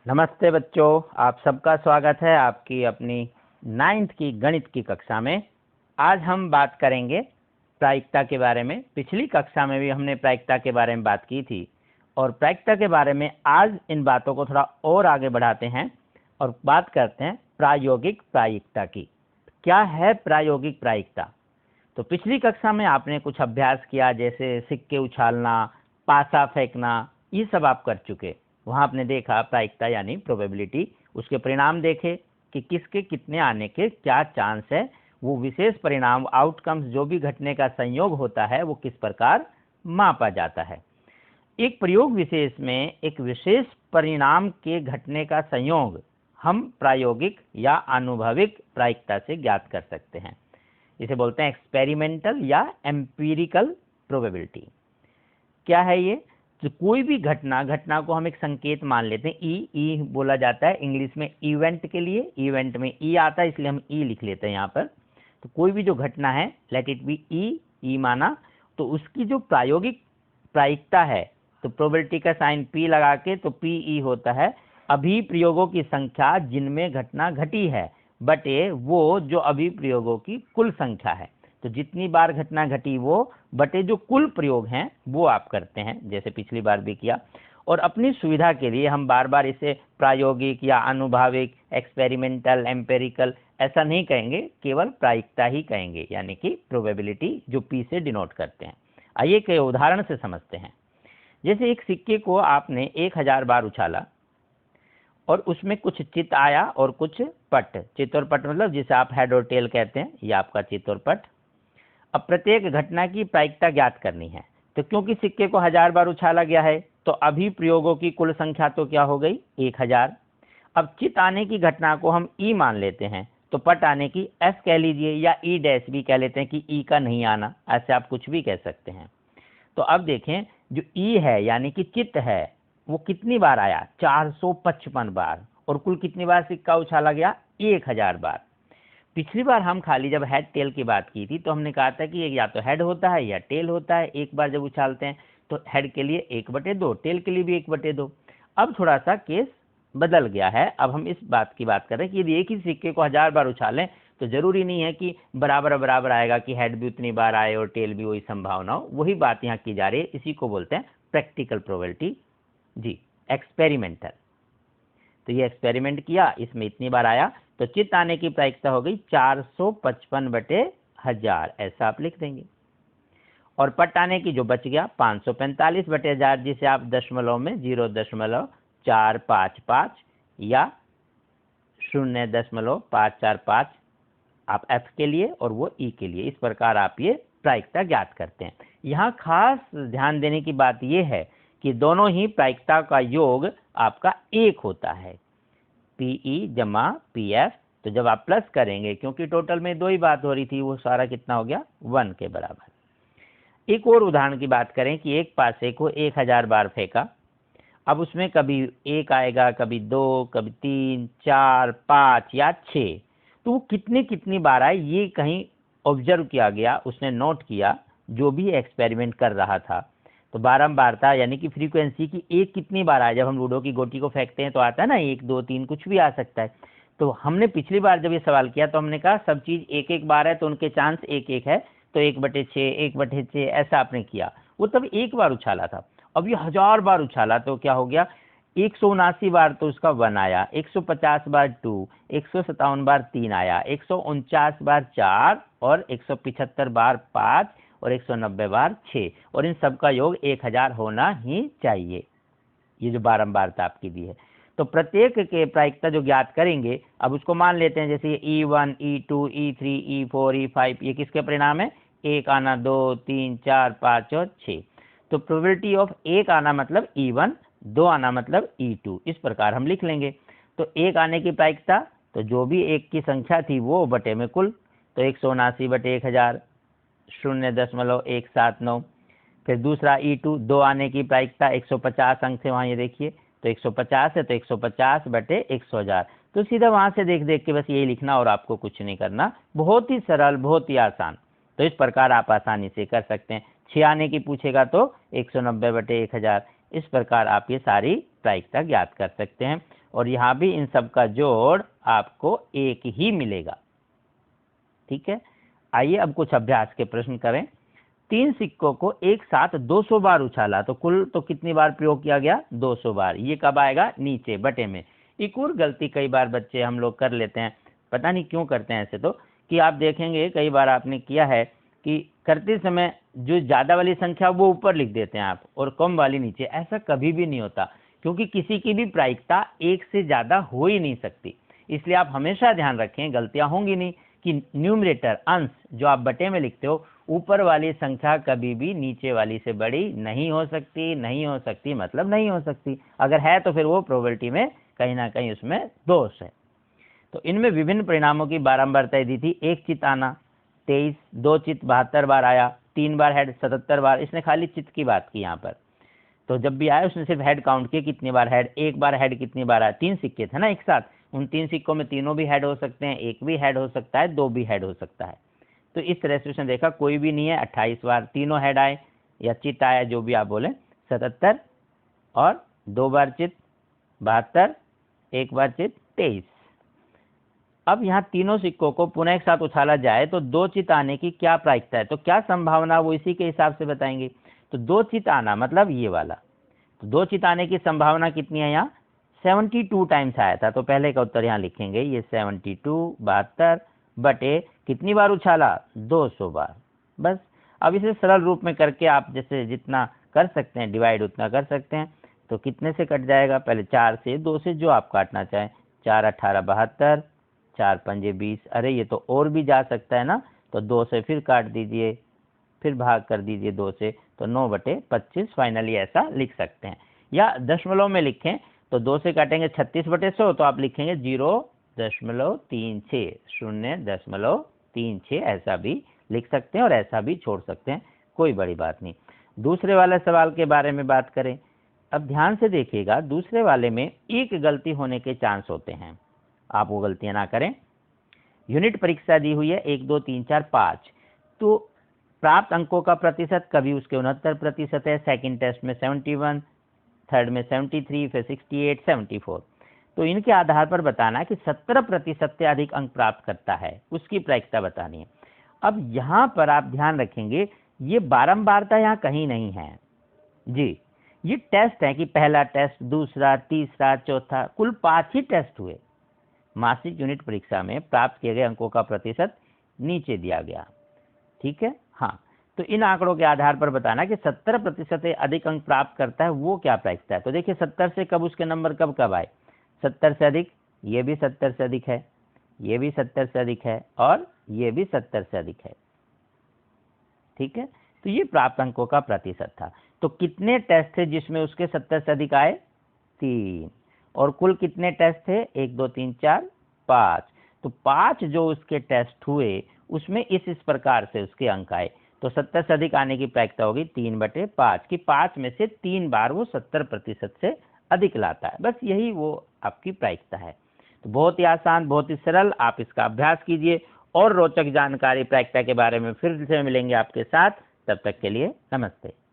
नमस्ते बच्चों, आप सबका स्वागत है आपकी अपनी 9th की गणित की कक्षा में। आज हम बात करेंगे प्रायिकता के बारे में। पिछली कक्षा में भी हमने प्रायिकता के बारे में बात की थी और प्रायिकता के बारे में आज इन बातों को थोड़ा और आगे बढ़ाते हैं और बात करते हैं प्रायोगिक प्रायिकता की। क्या है प्रायोगिक प्रायिकता? तो पिछली कक्षा में आपने कुछ अभ्यास किया, जैसे सिक्के उछालना, पासा फेंकना, ये सब आप कर चुके। वहां आपने देखा प्रायिकता यानी प्रोबेबिलिटी, उसके परिणाम देखे कि किसके कितने आने के क्या चांस है। वो विशेष परिणाम, आउटकम्स, जो भी घटने का संयोग होता है वो किस प्रकार मापा जाता है। एक प्रयोग विशेष में एक विशेष परिणाम के घटने का संयोग हम प्रायोगिक या अनुभविक प्रायिकता से ज्ञात कर सकते हैं। इसे बोलते हैं एक्सपेरिमेंटल या एम्पिरिकल प्रोबेबिलिटी। क्या है ये? तो कोई भी घटना को हम एक संकेत मान लेते हैं। ई बोला जाता है इंग्लिश में इवेंट के लिए। इवेंट में ई आता है, इसलिए हम ई लिख लेते हैं यहाँ पर। तो कोई भी जो घटना है, लेट इट बी ई माना, तो उसकी जो प्रायोगिक प्रायिकता है, तो प्रोबेबिलिटी का साइन पी लगा के तो पी ई होता है अभिप्रयोगों की संख्या जिनमें घटना घटी है बटे वो जो अभिप्रयोगों की कुल संख्या है। तो जितनी बार घटना घटी वो बटे जो कुल प्रयोग हैं वो आप करते हैं, जैसे पिछली बार भी किया। और अपनी सुविधा के लिए हम बार बार इसे प्रायोगिक या अनुभाविक, एक्सपेरिमेंटल, एम्पेरिकल ऐसा नहीं कहेंगे, केवल प्रायिकता ही कहेंगे, यानी कि प्रोबेबिलिटी जो पी से डिनोट करते हैं। आइए कई उदाहरण से समझते हैं। जैसे एक सिक्के को आपने 1000 बार उछाला और उसमें कुछ चित आया और कुछ पट। चित और पट मतलब जिसे आप हेड और टेल कहते हैं, ये आपका चित और पट। अब प्रत्येक घटना की प्रायिकता ज्ञात करनी है। तो क्योंकि सिक्के को 1000 बार उछाला गया है तो अभी प्रयोगों की कुल संख्या तो क्या हो गई? 1000। अब चित आने की घटना को हम ई मान लेते हैं, तो पट आने की एस कह लीजिए या ई डैश भी कह लेते हैं कि ई का नहीं आना, ऐसे आप कुछ भी कह सकते हैं। तो अब देखें, जो ई है यानी कि चित है वो कितनी बार आया? 455 बार। और कुल कितनी बार सिक्का उछाला गया? 1000 बार। पिछली बार हम खाली जब हेड टेल की बात की थी तो हमने कहा था कि या तो हेड होता है या टेल होता है। एक बार जब उछालते हैं तो हेड के लिए 1/2, टेल के लिए भी 1/2। अब थोड़ा सा केस बदल गया है। अब हम इस बात की बात कर रहे हैं कि यदि एक ही सिक्के को 1000 बार उछालें तो जरूरी नहीं है कि बराबर बराबर आएगा, कि हेड भी उतनी बार आए और टेल भी वही संभावना हो। वही बात यहाँ की जा रही है। इसी को बोलते हैं प्रैक्टिकल प्रोबेबिलिटी जी, एक्सपेरिमेंटल। तो ये एक्सपेरिमेंट किया, इसमें इतनी बार आया, तो चित आने की प्रायिकता हो गई 455/1000, ऐसा आप लिख देंगे। और पट आने की जो बच गया 545/1000, जिसे आप दशमलव में 0.455 या 0.545 आप एफ के लिए और वो ई के लिए, इस प्रकार आप ये प्रायिकता ज्ञात करते हैं। यहाँ खास ध्यान देने की बात यह है कि दोनों ही प्रायिकता का योग आपका एक होता है, पीई जमा पीएफ। तो जब आप प्लस करेंगे, क्योंकि टोटल में दो ही बात हो रही थी, वो सारा कितना हो गया? 1 के बराबर। एक और उदाहरण की बात करें कि एक पासे को 1000 बार फेंका। अब उसमें कभी 1 आएगा, कभी 2, कभी 3, 4, 5 या 6। तो वो कितनी बार आए ये कहीं ऑब्जर्व किया गया, उसने नोट किया, जो भी एक्सपेरिमेंट कर रहा था। तो बारंबारता यानी कि फ्रीक्वेंसी की एक कितनी बार आए। जब हम लूडो की गोटी को फेंकते हैं तो आता है ना 1, 2, 3, कुछ भी आ सकता है। तो हमने पिछली बार जब ये सवाल किया तो हमने कहा सब चीज एक बार है तो उनके चांस 1 है, तो 1/6, 1/6 ऐसा आपने किया। वो तब एक बार उछाला था। अब ये 1000 बार उछाला तो क्या हो गया? 179 बार तो उसका 1 आया, 150 बार 2, 157 बार 3 आया, 149 बार 4 और 175 बार 5 और 190 बार 6, और इन सब का योग 1000 होना ही चाहिए। ये जो बारंबारता आपकी दी है, तो प्रत्येक के प्रायिकता जो ज्ञात करेंगे, अब उसको मान लेते हैं जैसे E1, E2, E3, E4, E5, ये किसके परिणाम है? 1 आना, 2, 3, 4, 5 और 6। तो प्रोबेबिलिटी ऑफ 1 आना मतलब E1, 2 आना मतलब E2, इस प्रकार हम लिख लेंगे। तो 1 आने की प्रायिकता, तो जो भी 1 की संख्या थी वो बटे में कुल, तो 179/1000, 0.179। फिर दूसरा E2, 2 आने की प्रायिकता 150 अंक से, वहाँ ये देखिए तो 150 है, तो 150/100,000। तो सीधा वहाँ से देख के बस यही लिखना और आपको कुछ नहीं करना, बहुत ही सरल, बहुत ही आसान। तो इस प्रकार आप आसानी से कर सकते हैं। 6 आने की पूछेगा तो 190/1000। इस प्रकार आप ये सारी प्रायिकता ज्ञात कर सकते हैं। और यहाँ भी इन सब का जोड़ आपको 1 ही मिलेगा। ठीक है, आइए अब कुछ अभ्यास के प्रश्न करें। 3 सिक्कों को एक साथ 200 बार उछाला, तो कुल तो कितनी बार प्रयोग किया गया? 200 बार। ये कब आएगा? नीचे बटे में। एक और गलती कई बार बच्चे हम लोग कर लेते हैं, पता नहीं क्यों करते हैं ऐसे, तो कि आप देखेंगे कई बार आपने किया है कि करते समय जो ज्यादा वाली संख्या वो ऊपर लिख देते हैं आप और कम वाली नीचे। ऐसा कभी भी नहीं होता, क्योंकि किसी की भी प्रायिकता 1 से ज्यादा हो ही नहीं सकती। इसलिए आप हमेशा ध्यान रखें, गलतियां होंगी नहीं, कि न्यूमरेटर अंश जो आप बटे में लिखते हो, ऊपर वाली संख्या कभी भी नीचे वाली से बड़ी नहीं हो सकती। नहीं हो सकती मतलब नहीं हो सकती, अगर है तो फिर वो प्रोबेबिलिटी में कहीं ना कहीं उसमें दोष है। तो इनमें विभिन्न परिणामों की बारंबारता दी थी। 1 चित आना 23, 2 चित 72 बार आया, 3 बार हेड 77 बार। इसने खाली चित की बात की यहाँ पर, तो जब भी आया उसने सिर्फ हेड काउंट किए, कितनी बार हेड, 1 बार हेड कितनी बार आया। 3 सिक्के थे ना एक साथ, उन 3 सिक्कों में तीनों भी हेड हो सकते हैं, 1 भी हेड हो सकता है, 2 भी हेड हो सकता है। तो इस तरह से उसने देखा कोई भी नहीं है, 28 बार तीनों हेड आए या चित आया, जो भी आप बोले, 77 और 2 बार चित 72, 1 बार चित 23। अब यहाँ तीनों सिक्कों को पुनः एक साथ उछाला जाए तो 2 चित आने की क्या प्रायिकता है, तो क्या संभावना, वो इसी के हिसाब से बताएंगे। तो 2 चित आना मतलब ये वाला, तो 2 चित आने की संभावना कितनी है? यहाँ 72 टाइम्स आया था, तो पहले का उत्तर यहाँ लिखेंगे, ये 72 72 बटे कितनी बार उछाला? 200 बार। बस अब इसे सरल रूप में करके आप जैसे जितना कर सकते हैं डिवाइड उतना कर सकते हैं। तो कितने से कट जाएगा? पहले 4 से, 2 से, जो आप काटना चाहें। 4 18 72, 4 पंजे 20। अरे ये तो और भी जा सकता है ना, तो 2 से फिर काट दीजिए, फिर भाग कर दीजिए 2 से, तो 9 बटे 25 फाइनली ऐसा लिख सकते हैं। या दशमलव में लिखें तो 2 से काटेंगे 36 बटे 100, तो आप लिखेंगे 0.36, 0.36 ऐसा भी लिख सकते हैं और ऐसा भी छोड़ सकते हैं, कोई बड़ी बात नहीं। दूसरे वाले सवाल के बारे में बात करें। अब ध्यान से देखिएगा, दूसरे वाले में एक गलती होने के चांस होते हैं, आप वो गलतियां ना करें। यूनिट परीक्षा दी हुई है 1 2 3 4 5, तो प्राप्त अंकों का प्रतिशत कभी उसके 69% है, सेकंड टेस्ट में 71, थर्ड में 73, फिर 68, 74। तो इनके आधार पर बताना कि 70% से अधिक अंक प्राप्त करता है, उसकी प्रायिकता बतानी है। अब यहाँ पर आप ध्यान रखेंगे, ये बारंबारता यहाँ कहीं नहीं है जी, ये टेस्ट है कि पहला टेस्ट, दूसरा, तीसरा, चौथा, कुल 5 ही टेस्ट हुए। मासिक यूनिट परीक्षा में प्राप्त किए गए अंकों का प्रतिशत नीचे दिया गया। ठीक है, हाँ, तो इन आंकड़ों के आधार पर बताना कि 70% से अधिक अंक प्राप्त करता है वो क्या प्रायिकता है। तो देखिए 70 से कब उसके नंबर कब कब आए? 70 से अधिक, ये भी 70 से अधिक है, ये भी 70 से अधिक है और ये भी 70 से अधिक है। ठीक है, तो ये प्राप्त अंकों का प्रतिशत था। तो कितने टेस्ट थे जिसमें उसके 70 से अधिक आए? 3। और कुल कितने टेस्ट थे? 1 2 3 4 5। तो 5 जो उसके टेस्ट हुए उसमें इस प्रकार से उसके अंक आए। तो 70 से अधिक आने की प्रायिकता होगी 3/5 की 5 में से 3 बार वो 70% से अधिक लाता है। बस यही वो आपकी प्रायिकता है। तो बहुत ही आसान, बहुत ही सरल, आप इसका अभ्यास कीजिए और रोचक जानकारी प्रायिकता के बारे में फिर से मिलेंगे आपके साथ। तब तक के लिए नमस्ते।